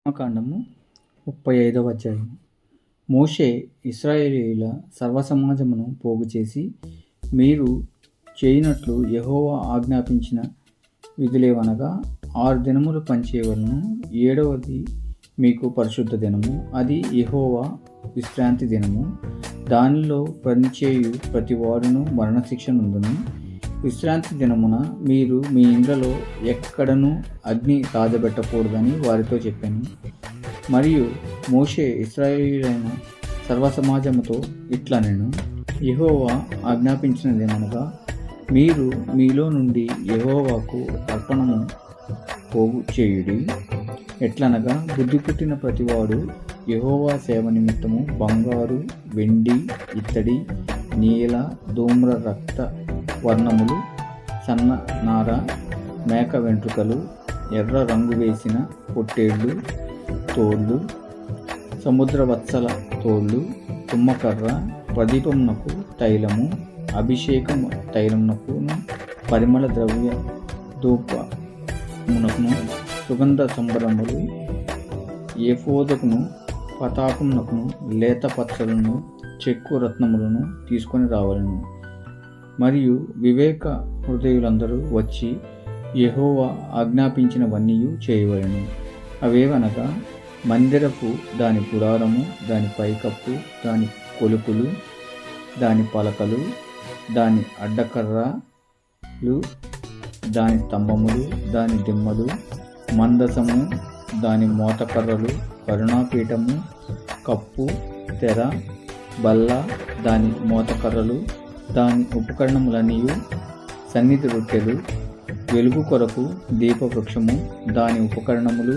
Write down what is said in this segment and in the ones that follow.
కాండము 35వ అధ్యాయం. మోషే ఇశ్రాయేలీయుల సర్వసమాజమును పోగుచేసి, మీరు చేయునట్లు యెహోవా ఆజ్ఞాపించిన విధులేవనగా 6 దినములు పనిచేయవలెను. 7వది మీకు పరిశుద్ధ దినము, అది యెహోవా విశ్రాంతి దినము. దానిలో పనిచేయు ప్రతివాడును మరణశిక్ష నొందును. విశ్రాంతి దినమున మీరు మీ ఇండ్లలో ఎక్కడనూ అగ్ని రాజబెట్టకూడదని వారితో చెప్పాను. మరియు మోషే ఇశ్రాయేలీయులైన సర్వసమాజముతో ఇట్లనెను, యెహోవా ఆజ్ఞాపించినదేమనగా, మీరు మీలో నుండి యెహోవాకు అర్పణము పోగు చేయుడి. ఎట్లనగా, బుద్ధి పుట్టిన ప్రతివాడు యెహోవా సేవ నిమిత్తము బంగారు, వెండి, ఇత్తడి, నీల, ధూమ్ర రక్త వర్ణములు, సన్న నార, మేక వెంట్రుకలు, ఎర్ర రంగు వేసిన పొట్టేళ్ళు తోళ్ళు, సముద్ర వత్సల తోళ్ళు, తుమ్మకర్ర, ప్రదీపమునకు తైలము, అభిషేకం తైలమునకును, పరిమళ ద్రవ్య ధూపమునకును, సుగంధ సంభరములు, ఏఫోదుకును, పతాకమునకును, లేత పచ్చలను, చెక్కు రత్నములను తీసుకొని రావాలను. మరియు వివేక హృదయులందరూ వచ్చి యెహోవా ఆజ్ఞాపించినవన్నీ చేయవలెను. అవేవనగా, మందిరపు దాని గుడారము, దాని పైకప్పు, దాని కొలుపులు, దాని పలకలు, దాని అడ్డకర్రలు, దాని స్తంభములు, దాని దిమ్మలు, మందసము, దాని మోతకర్రలు, కరుణాపీఠము, కప్పు, తెర, బల్ల, దాని మోతకర్రలు, దాని ఉపకరణములన్నీయు, సన్నిధి రొట్టెలు, వెలుగు కొరకు దీపవృక్షము, దాని ఉపకరణములు,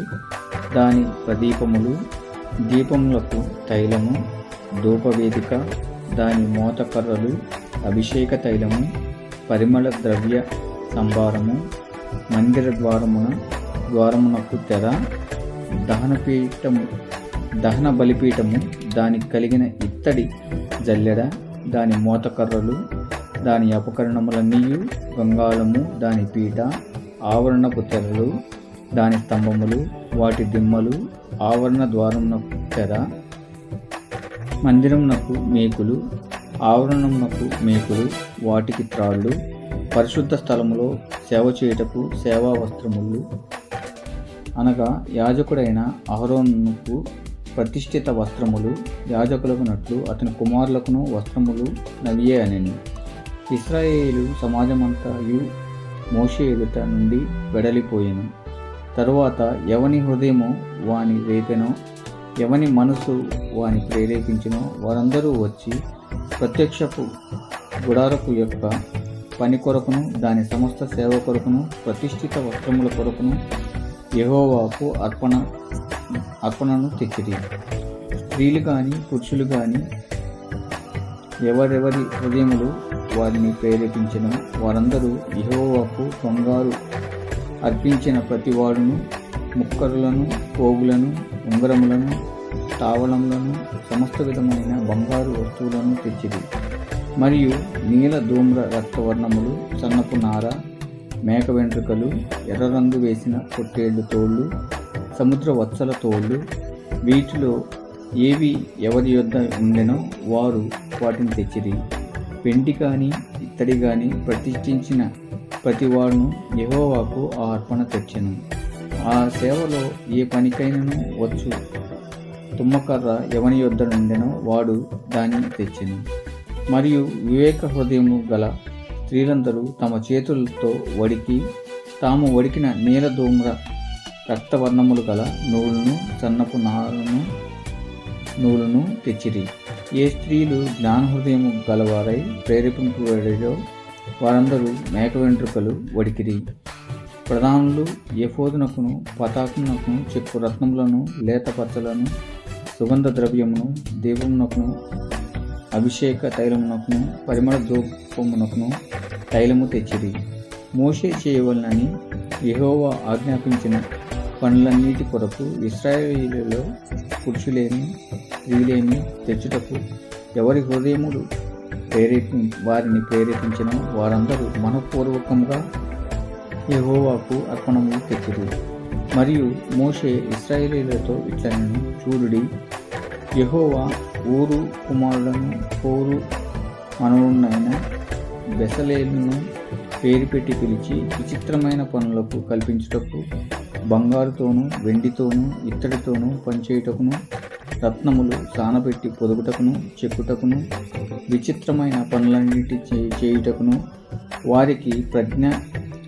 దాని ప్రదీపములు, దీపములకు తైలము, ధూపవేదిక, దాని మోతకర్రలు, అభిషేక తైలము, పరిమళ ద్రవ్య సంభారము, మందిర ద్వారమునకు తెర, దహన బలిపీఠము, దానికి కలిగిన ఇత్తడి జల్లెడ, దాని మోతకర్రలు, దాని ఉపకరణములన్నీయు, గంగాళము, దాని పీట, ఆవరణపు తెరలు, దాని స్తంభములు, వాటి దిమ్మలు, ఆవరణ ద్వారమునకు తెర, మందిరమునకు మేకులు, ఆవరణమునకు మేకులు, వాటికి త్రాళ్ళు, పరిశుద్ధ స్థలములో సేవ చేయుటకు సేవా వస్త్రములు, అనగా యాజకుడైన అహరోనుకు ప్రతిష్ఠిత వస్త్రములు, యాజకులకు నట్లు అతని కుమారులకును వస్త్రములు నవియే అనెను. ఇశ్రాయేలు సమాజమంతయు మోషే ఎదుట నుండి వెడలిపోయెను. తరువాత ఎవని హృదయము వాని రేపెనో, ఎవని మనసు వాని ప్రేరేపించినో వారందరూ వచ్చి ప్రత్యక్షపు గుడారపు యొక్క పని కొరకును, దాని సమస్త సేవ కొరకును, ప్రతిష్ఠిత వస్త్రముల కొరకును యెహోవాకు అర్పణను తెచ్చిరి. స్త్రీలు కానీ పురుషులు కానీ ఎవరెవరి హృదయములు వారిని ప్రేరేపించిన వారందరూ యెహోవాకు బంగారు అర్పించిన ప్రతివాడును ముక్కరులను, పోగులను, ఉంగరములను, తావళములను, సమస్త విధమైన బంగారు వస్తువులను తెచ్చిరి. మరియు నీల ధూమ్ర రక్తవర్ణములు, సన్నపు నార, మేక వెంట్రుకలు, ఎర్ర రంగు వేసిన పొట్టేళ్ళు తోళ్ళు, సముద్ర వత్సల తోళ్ళు, వీటిలో ఏవి ఎవరి యొద్ద ఉండెనో వారు వాటిని తెచ్చిరి. వెండి కానీ ఇత్తడి కానీ ప్రతిష్ఠించిన ప్రతివాడును యెహోవాకు ఆ అర్పణ తెచ్చెను. ఆ సేవలో ఏ పనికైనను వచ్చు తుమ్మకర్ర ఎవని యొద్ద నుండెనో వాడు దానిని తెచ్చెను. మరియు వివేక హృదయము గల స్త్రీలందరూ తమ చేతులతో తాము వడికిన నీల ధూమ్ర రక్తవర్ణములు గల నూలును, సన్నపు నూలును తెచ్చిరి. ఏ స్త్రీలు జ్ఞానహృదయము గలవారై ప్రేరేపింపబడిరో వారందరూ మేక వెంట్రుకలు వడికిరి. ప్రధానులు ఎఫోదునకును, పతాకమునకును, చెక్కు రత్నములను, లేత పచ్చలను, సుగంధ ద్రవ్యమును, దీపమునకును, అభిషేక తైలమునకును, పరిమళ ధూపమునకును తైలము తెచ్చిరి. మోషే చేయవలనని యెహోవా ఆజ్ఞాపించిన పనులన్నిటి కొరకు ఇశ్రాయేలీయులలో పురుషులేమి స్త్రీలేమి తెచ్చుటకు ఎవరి హృదయములు వారిని ప్రేరేపించిన వారందరూ మనఃపూర్వకంగా యెహోవాకు అర్పణములు తెచ్చిరి. మరియు మోషే ఇశ్రాయేలీయులతో ఇట్లనెను, చూడుడి, యెహోవా ఊరు కుమారులను హూరు మనవుడైన బెసలేలును పేరు పెట్టి పిలిచి విచిత్రమైన పనులకు కల్పించుటకు, బంగారుతోనూ వెండితోనూ ఇత్తడితోనూ పనిచేయుటకును, రత్నములు సానబెట్టి పొదుగుటకును చెక్కుటకును, విచిత్రమైన పనులన్నిటి చేయుటకును, వారికి ప్రజ్ఞ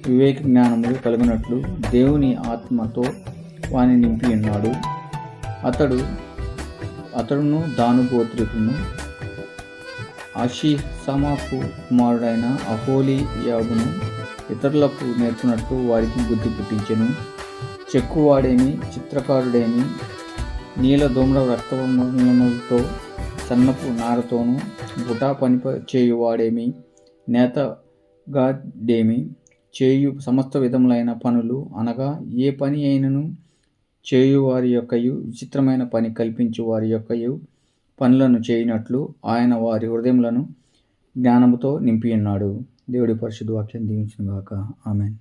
వివేక జ్ఞానములు కలుగునట్లు దేవుని ఆత్మతో వాని నింపి ఉన్నాడు. అతడును దాను గోత్రికును అషీసమాకు కుమారుడైన అహోలీయాబును ఇతరులకు నేర్చునట్లు వారికి బుద్ధి పుట్టించెను. చెక్కువాడేమి, చిత్రకారుడేమి, నీల ధూమ్ర రక్తవర్ణములతో సన్నపు నారతోనూ బుటా పని చేయువాడేమి, నేతగాడేమి చేయు సమస్త విధములైన పనులు అనగా ఏ పని అయినను చేయువారి యొక్కయు విచిత్రమైన పని కల్పించు వారి యొక్కయు పనులను చేయనట్లు ఆయన వారి హృదయములను జ్ఞానముతో నింపి ఉన్నాడు. దేవుడి పరిశుద్ధ వాక్యం దీవించును గాక. ఆమేన్.